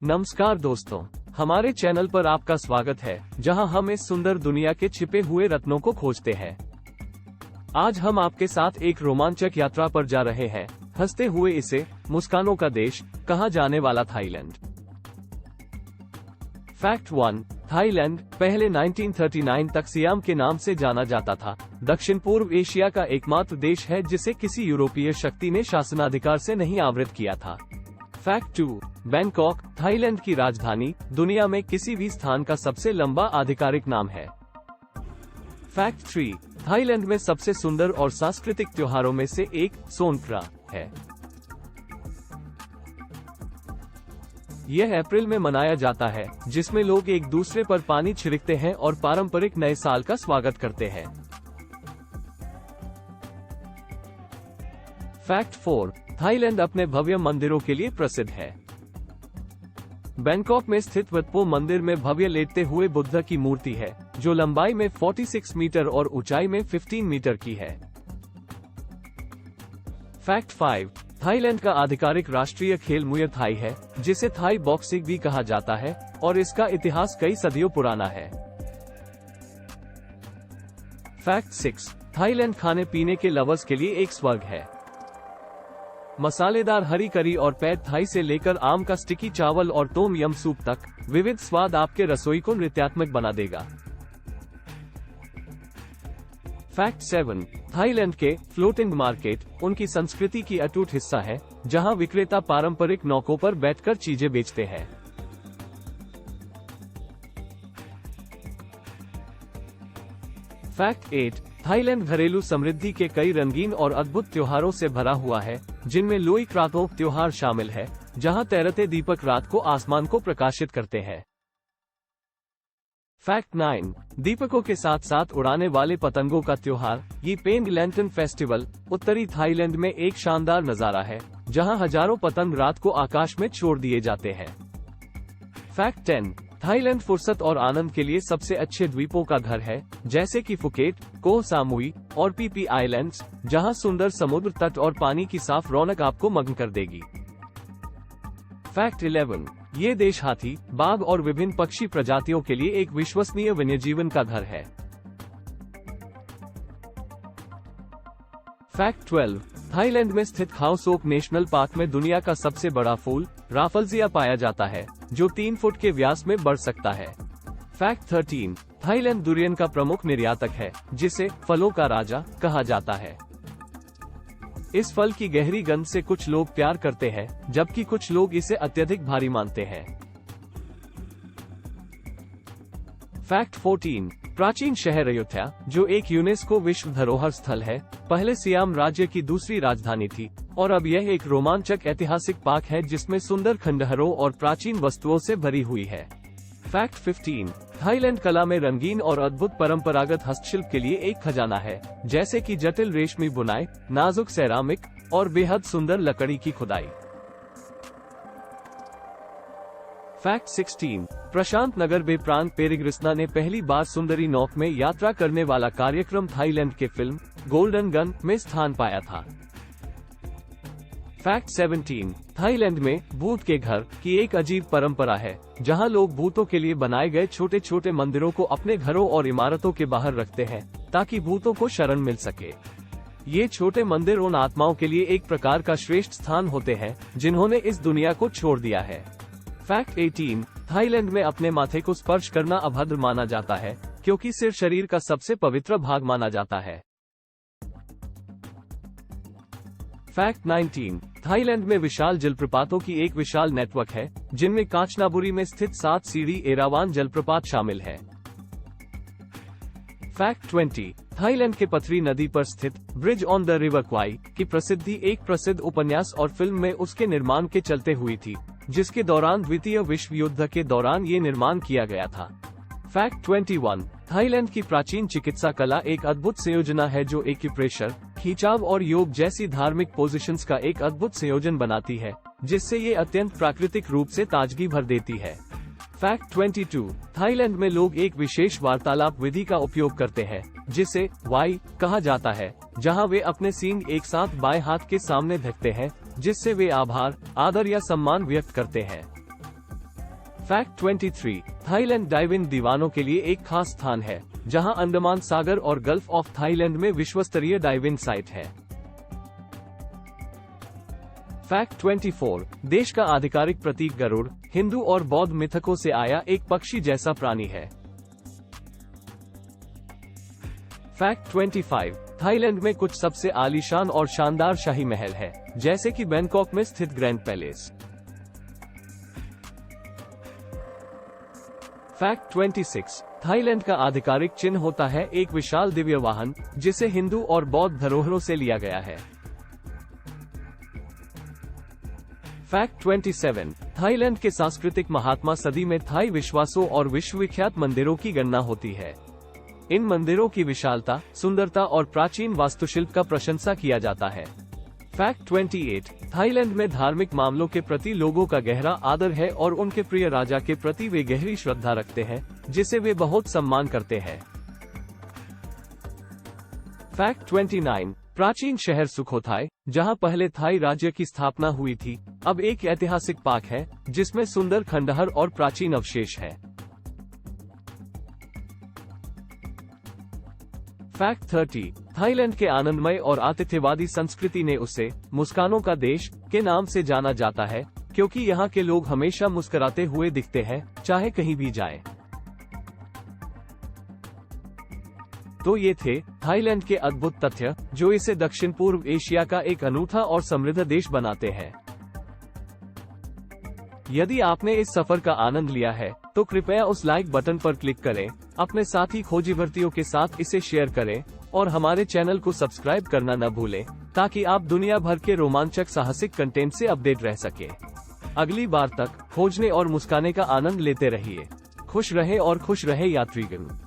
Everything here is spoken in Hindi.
नमस्कार दोस्तों, हमारे चैनल पर आपका स्वागत है, जहां हम इस सुंदर दुनिया के छिपे हुए रत्नों को खोजते हैं। आज हम आपके साथ एक रोमांचक यात्रा पर जा रहे हैं, हंसते हुए इसे मुस्कानों का देश कहा जाने वाला थाईलैंड। फैक्ट 1। थाईलैंड पहले 1939 तक सियाम के नाम से जाना जाता था। दक्षिण पूर्व एशिया का एकमात्र देश है जिसे किसी यूरोपीय शक्ति ने शासनाधिकार से नहीं आवृत किया था। फैक्ट 2। बैंकॉक थाईलैंड की राजधानी दुनिया में किसी भी स्थान का सबसे लंबा आधिकारिक नाम है। फैक्ट 3। थाईलैंड में सबसे सुंदर और सांस्कृतिक त्योहारों में से एक सोनक्रा है। यह अप्रैल में मनाया जाता है, जिसमें लोग एक दूसरे पर पानी छिड़कते हैं और पारंपरिक नए साल का स्वागत करते हैं। फैक्ट 4। थाईलैंड अपने भव्य मंदिरों के लिए प्रसिद्ध है। बैंकॉक में स्थित wat po मंदिर में भव्य लेटते हुए बुद्ध की मूर्ति है, जो लंबाई में 46 मीटर और ऊंचाई में 15 मीटर की है। फैक्ट 5। थाईलैंड का आधिकारिक राष्ट्रीय खेल मुय थाई है, जिसे थाई बॉक्सिंग भी कहा जाता है, और इसका इतिहास कई सदियों पुराना है। फैक्ट 6। थाईलैंड खाने पीने के लवर्स के लिए एक स्वर्ग है। मसालेदार हरी करी और पैड थाई से लेकर आम का स्टिकी चावल और तोम यम सूप तक, विविध स्वाद आपके रसोई को नृत्यात्मक बना देगा। फैक्ट 7। थाईलैंड के फ्लोटिंग मार्केट उनकी संस्कृति की अटूट हिस्सा है, जहां विक्रेता पारंपरिक नौकों पर बैठकर चीजें बेचते हैं। फैक्ट 8। थाईलैंड घरेलू समृद्धि के कई रंगीन और अद्भुत त्योहारों से भरा हुआ है, जिनमें लोई क्रातोक त्योहार शामिल है, जहां तैरते दीपक रात को आसमान को प्रकाशित करते हैं। फैक्ट 9। दीपकों के साथ साथ उड़ाने वाले पतंगों का त्योहार ये पेंग लैंटर्न फेस्टिवल उत्तरी थाईलैंड में एक शानदार नजारा है, जहां हजारों पतंग रात को आकाश में छोड़ दिए जाते हैं। फैक्ट 10। थाईलैंड फुर्सत और आनंद के लिए सबसे अच्छे द्वीपों का घर है, जैसे कि फुकेट, कोह सामुई और पीपी आइलैंड्स, जहां सुंदर समुद्र तट और पानी की साफ रौनक आपको मग्न कर देगी। फैक्ट 11। ये देश हाथी, बाघ और विभिन्न पक्षी प्रजातियों के लिए एक विश्वसनीय वन्यजीवन का घर है। फैक्ट 12। थाईलैंड में स्थित खाओ सोक नेशनल पार्क में दुनिया का सबसे बड़ा फूल राफलजिया पाया जाता है, जो 3 फुट के व्यास में बढ़ सकता है। फैक्ट 13। थाईलैंड दुरियन का प्रमुख निर्यातक है, जिसे फलों का राजा कहा जाता है। इस फल की गहरी गंध से कुछ लोग प्यार करते हैं, जबकि कुछ लोग इसे अत्यधिक भारी मानते हैं। फैक्ट 14। प्राचीन शहर अयोध्या, जो एक यूनेस्को विश्व धरोहर स्थल है, पहले सियाम राज्य की दूसरी राजधानी थी, और अब यह एक रोमांचक ऐतिहासिक पार्क है जिसमें सुंदर खंडहरों और प्राचीन वस्तुओं से भरी हुई है। फैक्ट 15। थाईलैंड कला में रंगीन और अद्भुत परंपरागत हस्तशिल्प के लिए एक खजाना है, जैसे कि जटिल रेशमी बुनाई, नाजुक सेरामिक और बेहद सुंदर लकड़ी की खुदाई। फैक्ट 16। प्रशांत नगर बे प्रांत पेरिग्रिस्ना ने पहली बार सुंदरी नौक में यात्रा करने वाला कार्यक्रम थाईलैंड के फिल्म गोल्डन गन में स्थान पाया था। फैक्ट 17। थाईलैंड में भूत के घर की एक अजीब परंपरा है, जहां लोग भूतों के लिए बनाए गए छोटे छोटे मंदिरों को अपने घरों और इमारतों के बाहर रखते हैं, ताकि भूतों को शरण मिल सके। ये छोटे मंदिर उन आत्माओं के लिए एक प्रकार का श्रेष्ठ स्थान होते हैं, जिन्होंने इस दुनिया को छोड़ दिया है। फैक्ट 18। थाईलैंड में अपने माथे को स्पर्श करना अभद्र माना जाता है, क्योंकि सिर शरीर का सबसे पवित्र भाग माना जाता है। फैक्ट 19। थाईलैंड में विशाल जलप्रपातों की एक विशाल नेटवर्क है, जिनमें कांचनाबुरी में स्थित 7 सीढ़ी एरावान जलप्रपात शामिल है। फैक्ट 20। थाईलैंड के पथरी नदी पर स्थित ब्रिज ऑन द रिवर क्वाई की प्रसिद्धि एक प्रसिद्ध उपन्यास और फिल्म में उसके निर्माण के चलते हुई थी, जिसके दौरान द्वितीय विश्व युद्ध के दौरान ये निर्माण किया गया था। फैक्ट 21। थाईलैंड की प्राचीन चिकित्सा कला एक अद्भुत संयोजना है, जो एक्यूप्रेशर, खिंचाव और योग जैसी धार्मिक पोजीशंस का एक अद्भुत संयोजन बनाती है, जिससे ये अत्यंत प्राकृतिक रूप से ताजगी भर देती है। फैक्ट 22। थाईलैंड में लोग एक विशेष वार्तालाप विधि का उपयोग करते हैं, जिसे वाई कहा जाता है, जहां वे अपने सींग एक साथ बाएं हाथ के सामने ढकते हैं, जिससे वे आभार, आदर या सम्मान व्यक्त करते हैं। फैक्ट 23, थाईलैंड डाइविंग दीवानों के लिए एक खास स्थान है, जहां अंडमान सागर और गल्फ ऑफ थाईलैंड में विश्वस्तरीय डाइविंग साइट है। फैक्ट 24, देश का आधिकारिक प्रतीक गरुड़ हिंदू और बौद्ध मिथकों से आया एक पक्षी जैसा प्राणी है। फैक्ट 25, थाईलैंड में कुछ सबसे आलीशान और शानदार शाही महल है, जैसे कि बैंकॉक में स्थित ग्रैंड पैलेस। फैक्ट 26, थाईलैंड का आधिकारिक चिन्ह होता है एक विशाल दिव्य वाहन, जिसे हिंदू और बौद्ध धरोहरों से लिया गया है। फैक्ट 27, थाईलैंड के सांस्कृतिक महात्मा सदी में थाई विश्वासों और विश्वविख्यात मंदिरों की गणना होती है। इन मंदिरों की विशालता, सुंदरता और प्राचीन वास्तुशिल्प का प्रशंसा किया जाता है। फैक्ट 28, थाईलैंड में धार्मिक मामलों के प्रति लोगों का गहरा आदर है और उनके प्रिय राजा के प्रति वे गहरी श्रद्धा रखते हैं, जिसे वे बहुत सम्मान करते हैं। फैक्ट 29, प्राचीन शहर सुखोथाई, जहां पहले थाई राज्य की स्थापना हुई थी, अब एक ऐतिहासिक पार्क है, जिसमें सुंदर खंडहर और प्राचीन अवशेष है। फैक्ट 30, थाईलैंड के आनंदमय और आतिथ्यवादी संस्कृति ने उसे मुस्कानों का देश के नाम से जाना जाता है, क्योंकि यहाँ के लोग हमेशा मुस्कुराते हुए दिखते हैं, चाहे कहीं भी जाएं। तो ये थे थाईलैंड के अद्भुत तथ्य, जो इसे दक्षिण पूर्व एशिया का एक अनूठा और समृद्ध देश बनाते हैं। यदि आपने इस सफर का आनंद लिया है, तो कृपया उस लाइक बटन पर क्लिक करें, अपने साथी खोजी भर्तियों के साथ इसे शेयर करें और हमारे चैनल को सब्सक्राइब करना न भूलें, ताकि आप दुनिया भर के रोमांचक साहसिक कंटेंट से अपडेट रह सके। अगली बार तक खोजने और मुस्काने का आनंद लेते रहिए। खुश रहे और खुश रहे यात्रीगण।